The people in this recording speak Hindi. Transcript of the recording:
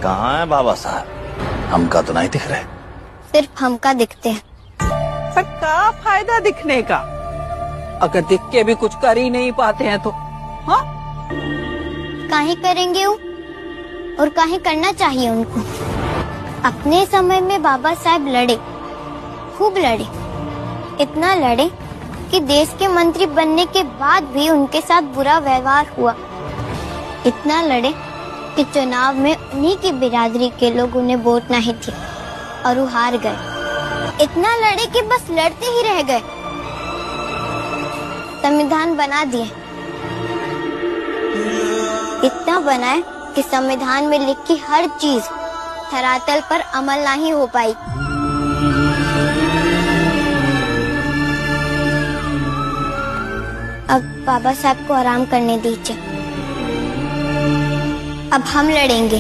कहाँ है बाबा साहब? हमका तो नहीं दिख रहे। सिर्फ हमका दिखते हैं। पर क्या फायदा दिखने का, अगर दिख के भी कुछ कर ही नहीं पाते हैं तो? हाँ, काहे करेंगे वो, और काहे करना चाहिए उनको। अपने समय में बाबा साहब लड़े, खूब लड़े, इतना लड़े कि देश के मंत्री बनने के बाद भी उनके साथ बुरा व्यवहार हुआ। इतना लड़े कि चुनाव में उन्हीं की बिरादरी के लोग उन्हें वोट नहीं थे और वो हार गए। इतना लड़े कि बस लड़ते ही रह गए। संविधान बना दिए, इतना बनाए कि संविधान में लिखी हर चीज धरातल पर अमल नहीं हो पाई। अब बाबा साहब को आराम करने दीजिए। अब हम लड़ेंगे।